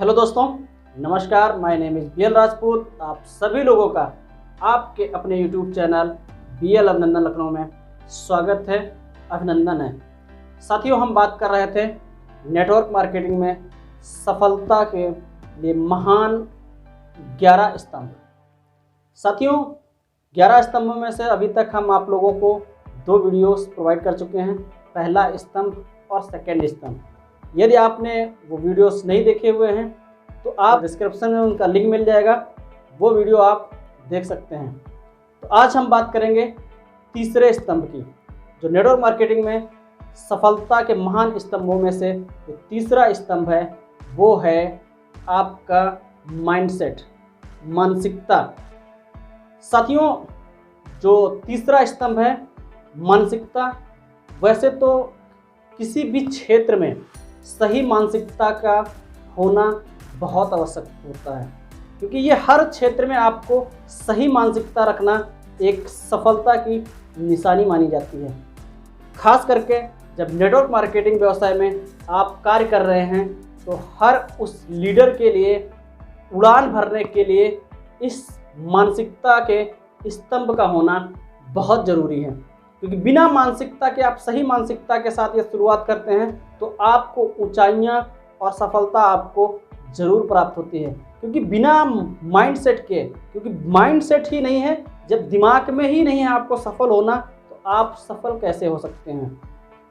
Hello दोस्तों, नमस्कार। My name is BL Rajput. आप सभी लोगों का आपके अपने यूट्यूब चैनल BL अभिनंदन लखनऊ में स्वागत है, अभिनंदन है। साथियों, हम बात कर रहे थे नेटवर्क मार्केटिंग में सफलता के लिए महान 11 स्तंभ। साथियों, 11 स्तंभ में से अभी तक हम आप लोगों को 2 वीडियोस प्रोवाइड कर चुके हैं, पहला स्तंभ और सेकेंड स्तंभ। यदि आपने वो वीडियोस नहीं देखे हुए हैं तो आप डिस्क्रिप्शन में उनका लिंक मिल जाएगा, वो वीडियो आप देख सकते हैं। तो आज हम बात करेंगे तीसरे स्तंभ की, जो नेटवर्क मार्केटिंग में सफलता के महान स्तंभों में से जो तीसरा स्तंभ है वो है आपका माइंडसेट, मानसिकता। साथियों, जो तीसरा स्तंभ है मानसिकता, वैसे तो किसी भी क्षेत्र में सही मानसिकता का होना बहुत आवश्यक होता है, क्योंकि ये हर क्षेत्र में आपको सही मानसिकता रखना एक सफलता की निशानी मानी जाती है। खास करके जब नेटवर्क मार्केटिंग व्यवसाय में आप कार्य कर रहे हैं तो हर उस लीडर के लिए उड़ान भरने के लिए इस मानसिकता के स्तंभ का होना बहुत ज़रूरी है, क्योंकि बिना मानसिकता के, आप सही मानसिकता के साथ ये शुरुआत करते हैं तो आपको ऊंचाइयां और सफलता आपको ज़रूर प्राप्त होती है। क्योंकि बिना माइंडसेट के, क्योंकि माइंडसेट ही नहीं है, जब दिमाग में ही नहीं है आपको सफल होना, तो आप सफल कैसे हो सकते हैं।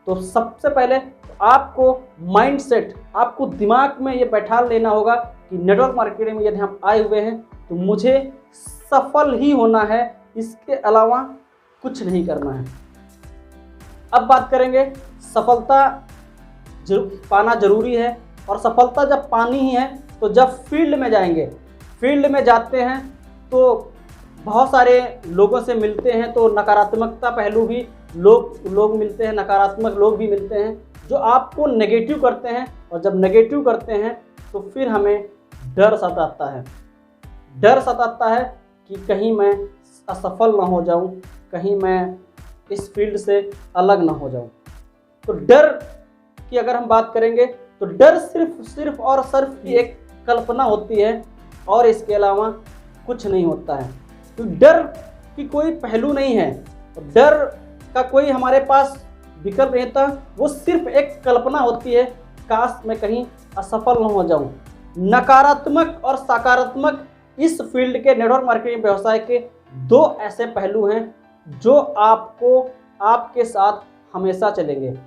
तो सबसे पहले तो आपको माइंडसेट, आपको दिमाग में ये बैठा लेना होगा कि नेटवर्क मार्केटिंग में यदि हम आए हुए हैं तो मुझे सफल ही होना है, इसके अलावा कुछ नहीं करना है। अब बात करेंगे सफलता पाना जरूरी है, और सफलता जब पानी ही है तो जब फील्ड में जाएंगे, फील्ड में जाते हैं तो बहुत सारे लोगों से मिलते हैं, तो नकारात्मकता पहलू भी लोग मिलते हैं, नकारात्मक लोग भी मिलते हैं जो आपको नेगेटिव करते हैं, और जब नेगेटिव करते हैं तो फिर हमें डर सताता है। डर सताता है कि कहीं मैं असफल ना हो जाऊं, कहीं मैं इस फील्ड से अलग ना हो जाऊं। तो डर की अगर हम बात करेंगे तो डर सिर्फ और सिर्फ एक कल्पना होती है, और इसके अलावा कुछ नहीं होता है। तो डर की कोई पहलू नहीं है, डर का कोई हमारे पास विकल्प नहीं था, वो सिर्फ एक कल्पना होती है, काश मैं कहीं असफल न हो जाऊं। नकारात्मक और सकारात्मक इस फील्ड के, नेटवर्क मार्केटिंग व्यवसाय के 2 ऐसे पहलू हैं जो आपके साथ हमेशा चलेंगे।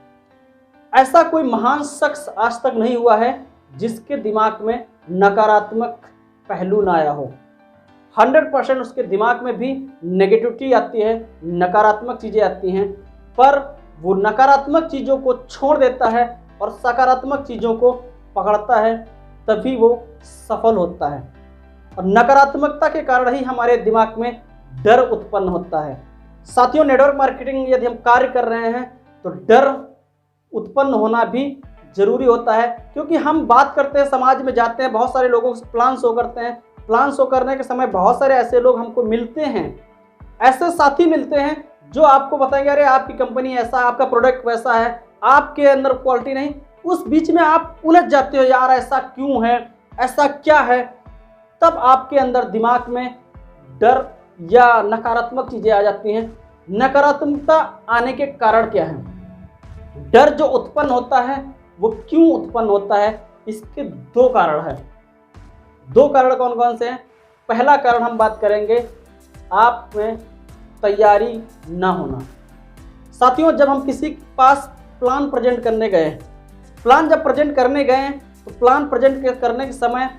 ऐसा कोई महान शख्स आज तक नहीं हुआ है जिसके दिमाग में नकारात्मक पहलू ना आया हो। 100% उसके दिमाग में भी नेगेटिविटी आती है, नकारात्मक चीज़ें आती हैं, पर वो नकारात्मक चीज़ों को छोड़ देता है और सकारात्मक चीज़ों को पकड़ता है, तभी वो सफल होता है। और नकारात्मकता के कारण ही हमारे दिमाग में डर उत्पन्न होता है। साथियों, नेटवर्क मार्केटिंग यदि हम कार्य कर रहे हैं तो डर उत्पन्न होना भी जरूरी होता है, क्योंकि हम बात करते हैं, समाज में जाते हैं, बहुत सारे लोगों से प्लान शो करते हैं। प्लान शो करने के समय बहुत सारे ऐसे लोग हमको मिलते हैं, ऐसे साथी मिलते हैं जो आपको बताएंगे अरे आपकी कंपनी ऐसा, आपका प्रोडक्ट वैसा है, आपके अंदर क्वालिटी नहीं। उस बीच में आप उलझ जाते हो, यार ऐसा क्यों है, ऐसा क्या है। तब आपके अंदर दिमाग में डर या नकारात्मक चीज़ें आ जाती हैं। नकारात्मकता आने के कारण क्या है, डर जो उत्पन्न होता है वो क्यों उत्पन्न होता है, इसके 2 कारण हैं। 2 कारण कौन कौन से हैं? पहला कारण हम बात करेंगे आप में तैयारी ना होना। साथियों, जब हम किसी के पास प्लान प्रेजेंट करने गए, प्लान जब प्रेजेंट करने गए तो प्लान प्रेजेंट करने के समय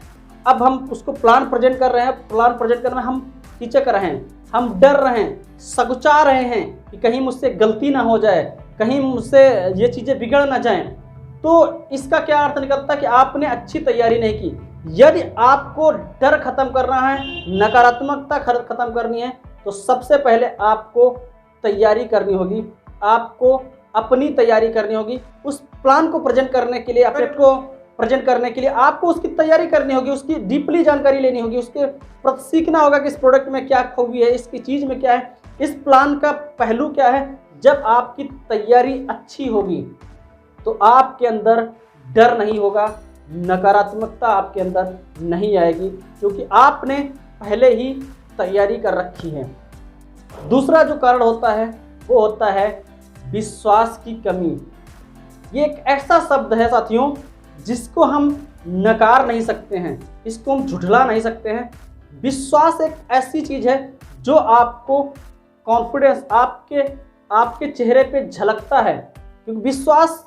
अब हम उसको प्लान प्रेजेंट कर रहे हैं, प्लान प्रेजेंट करने में हम हिचक रहे हैं, हम डर रहे हैं, सकुचा रहे हैं कि कहीं मुझसे गलती ना हो जाए, कहीं मुझसे ये चीज़ें बिगड़ ना जाएं। तो इसका क्या अर्थ निकलता है कि आपने अच्छी तैयारी नहीं की। यदि आपको डर खत्म करना है, नकारात्मकता खत्म करनी है, तो सबसे पहले आपको तैयारी करनी होगी, आपको अपनी तैयारी करनी होगी। उस प्लान को प्रेजेंट करने के लिए, अपडेट को प्रेजेंट करने के लिए आपको उसकी तैयारी करनी होगी, उसकी डीपली जानकारी लेनी होगी, उसके प्रति सीखना होगा कि इस प्रोडक्ट में क्या खूबी है, इसकी चीज़ में क्या है, इस प्लान का पहलू क्या है। जब आपकी तैयारी अच्छी होगी तो आपके अंदर डर नहीं होगा, नकारात्मकता आपके अंदर नहीं आएगी, क्योंकि आपने पहले ही तैयारी कर रखी है। दूसरा जो कारण होता है वो होता है विश्वास की कमी। ये एक ऐसा शब्द है साथियों जिसको हम नकार नहीं सकते हैं, इसको हम झुठला नहीं सकते हैं। विश्वास एक ऐसी चीज़ है जो आपको कॉन्फिडेंस आपके चेहरे पे झलकता है, क्योंकि विश्वास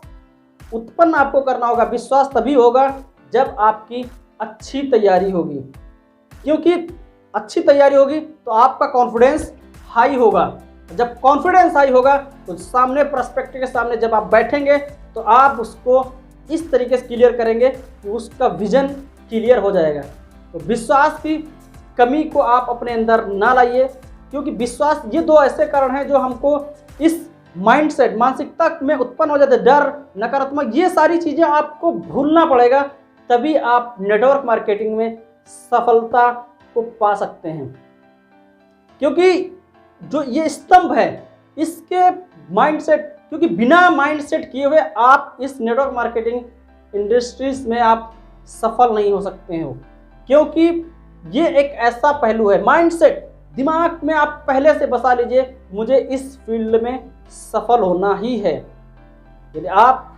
उत्पन्न आपको करना होगा। विश्वास तभी होगा जब आपकी अच्छी तैयारी होगी, क्योंकि अच्छी तैयारी होगी तो आपका कॉन्फिडेंस हाई होगा। जब कॉन्फिडेंस हाई होगा तो सामने प्रोस्पेक्ट के सामने जब आप बैठेंगे तो आप उसको इस तरीके से क्लियर करेंगे कि उसका विजन क्लियर हो जाएगा। तो विश्वास की कमी को आप अपने अंदर ना लाइए, क्योंकि विश्वास, ये दो ऐसे कारण हैं जो हमको इस माइंडसेट मानसिकता में उत्पन्न हो जाते हैं। डर, नकारात्मक, ये सारी चीज़ें आपको भूलना पड़ेगा, तभी आप नेटवर्क मार्केटिंग में सफलता को पा सकते हैं। क्योंकि जो ये स्तंभ है इसके माइंडसेट, क्योंकि बिना माइंडसेट किए हुए आप इस नेटवर्क मार्केटिंग इंडस्ट्रीज में आप सफल नहीं हो सकते हो, क्योंकि ये एक ऐसा पहलू है। माइंडसेट दिमाग में आप पहले से बसा लीजिए, मुझे इस फील्ड में सफल होना ही है। यदि आप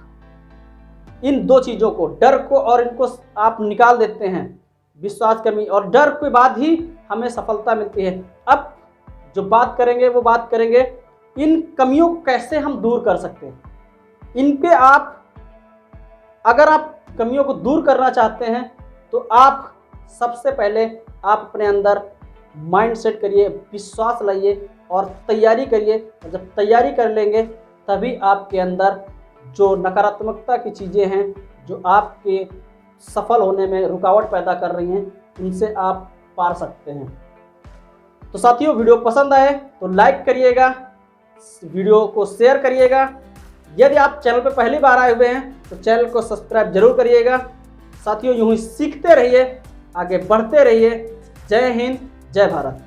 इन दो चीज़ों को, डर को और इनको आप निकाल देते हैं, विश्वास कमी और डर के बाद ही हमें सफलता मिलती है। अब जो बात करेंगे वो बात करेंगे इन कमियों को कैसे हम दूर कर सकते हैं। इन पे अगर आप कमियों को दूर करना चाहते हैं तो आप सबसे पहले आप अपने अंदर माइंड सेट करिए, विश्वास लाइए और तैयारी करिए। और जब तैयारी कर लेंगे तभी आपके अंदर जो नकारात्मकता की चीज़ें हैं जो आपके सफल होने में रुकावट पैदा कर रही हैं, उनसे आप पार सकते हैं। तो साथियों, वीडियो पसंद आए तो लाइक करिएगा, वीडियो को शेयर करिएगा। यदि आप चैनल पर पहली बार आए हुए हैं तो चैनल को सब्सक्राइब जरूर करिएगा। साथियों, यूं ही सीखते रहिए, आगे बढ़ते रहिए। जय हिंद, जय भारत।